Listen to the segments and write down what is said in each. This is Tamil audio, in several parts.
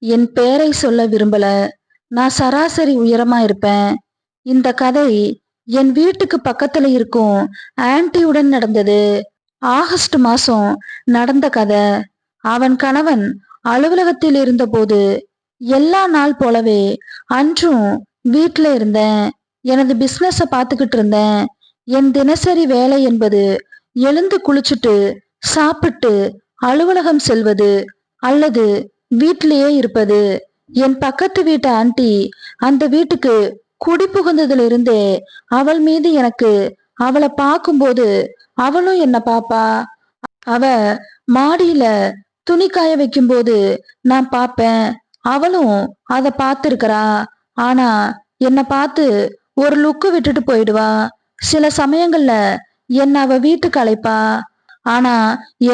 என் பேரை சொல்ல விரும்பல. நான் சராசரி உயரமா இருப்பேன். இந்த கதை என் வீட்டுக்கு பக்கத்துல இருக்கும் ஆன்ட்டியுடன் நடந்தது. ஆகஸ்ட் மாசம் நடந்த கதை. அவன் கணவன் அலுவலகத்தில் இருந்தபோது எல்லா நாள் போலவே அன்றும் வீட்ல இருந்தேன். எனது பிசினஸ பாத்துக்கிட்டு இருந்தேன். என் தினசரி வேலை என்பது எழுந்து குளிச்சுட்டு சாப்பிட்டு அலுவலகம் செல்வது அல்லது வீட்டிலேயே இருப்பது. என் பக்கத்து வீட்டு ஆன்ட்டி அந்த வீட்டுக்கு குடி புகுந்ததுல இருந்தே அவள் மீது எனக்கு அவளை பார்க்கும்போது அவளும் என்ன பாப்பா. அவ மாடியில துணி காய வைக்கும்போது நான் பாப்பேன். அவளும் அத பார்த்திருக்கிறா. ஆனா என்ன பார்த்து ஒரு லுக்கு விட்டுட்டு போயிடுவா. சில சமயங்கள்ல என்ன அவ வீட்டுக்கு அழைப்பா. ஆனா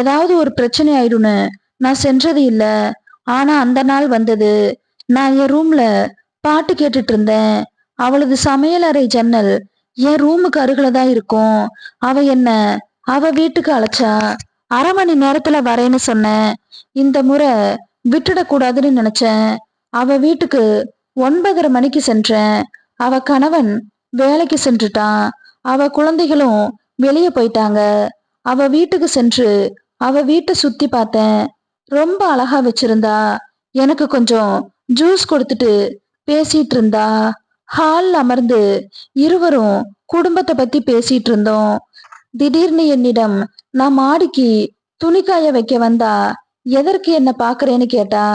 ஏதாவது ஒரு பிரச்சனை ஆயிடும்னு நான் சென்றது இல்ல. ஆனா அந்த நாள் வந்தது. நான் என் ரூம்ல பாட்டு கேட்டுட்டு இருந்தேன். அவளது சமையல் அறை ஜன்னல் என் ரூமுக்கு அருகில தான் இருக்கும். அவ என்ன அவ வீட்டுக்கு அழைச்சா. 1/2 மணி நேரத்துல வரேன்னு சொன்னேன். இந்த முறை விட்டுடக்கூடாதுன்னு நினைச்சேன். அவ வீட்டுக்கு 9:30 மணிக்கு சென்றேன். அவ கணவன் வேலைக்கு சென்றுட்டான். அவ குழந்தைகளும் வெளியே போயிட்டாங்க. அவ வீட்டுக்கு சென்று அவ வீட்டை சுத்தி பார்த்தேன். ரொம்ப அழகா வச்சிருந்தா. எனக்கு கொஞ்சம் ஜூஸ் கொடுத்துட்டு பேசிட்டு இருந்தா. ஹால்ல அமர்ந்து இருவரும் குடும்பத்தை பத்தி பேசிட்டு இருந்தோம். திடீர்னு என்னிடம், நான் மாடிக்கு துணிக்காய வைக்க வந்தா எதற்கு என்ன பாக்குறேன்னு கேட்டா.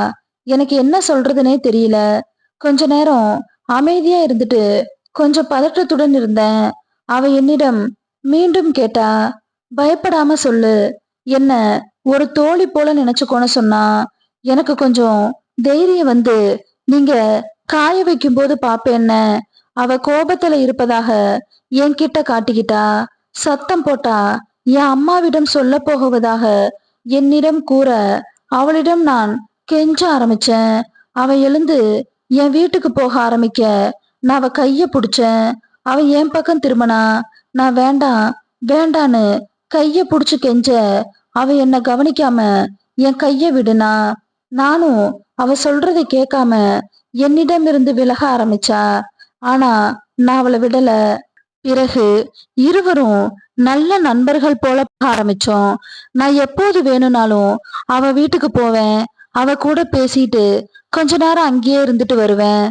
எனக்கு என்ன சொல்றதுனே தெரியல. கொஞ்ச நேரம் அமைதியா இருந்துட்டு கொஞ்சம் பதற்றத்துடன் இருந்தேன். அவ என்னிடம் மீண்டும் கேட்டா, பயப்படாம சொல்லு, என்ன ஒரு தோழி போல நினைச்சுக்கோன்னு சொன்னா. எனக்கு கொஞ்சம் தைரியம் வந்து, நீங்க காய வைக்கும் போது பாப்பேன்ன. அவ கோபத்துல இருப்பதாக என்கிட்ட காட்டிக்கிட்டா. சத்தம் போட்டா என் அம்மாவிடம் சொல்ல போகுவதாக என்னிடம் கூற அவளிடம் நான் கெஞ்ச ஆரம்பிச்சேன். அவ எழுந்து என் வீட்டுக்கு போக ஆரம்பிக்க நான் அவ கைய புடிச்சேன். அவ என் பக்கம் திரும்பினா. நான் வேண்டாம் வேண்டான்னு கைய புடிச்சு கெஞ்ச அவ என்ன கவனிக்காம என் கைய விடுனா. நானும் அவ சொல்றதை கேட்காம என்னிடம் இருந்து விலக ஆரம்பிச்சா. ஆனா நான் அவளை விடல. பிறகு இருவரும் நல்ல நண்பர்கள் போல ஆரம்பிச்சோம். நான் எப்போது வேணும்னாலும் அவ வீட்டுக்கு போவேன். அவ கூட பேசிட்டு கொஞ்ச நேரம் அங்கேயே இருந்துட்டு வருவேன்.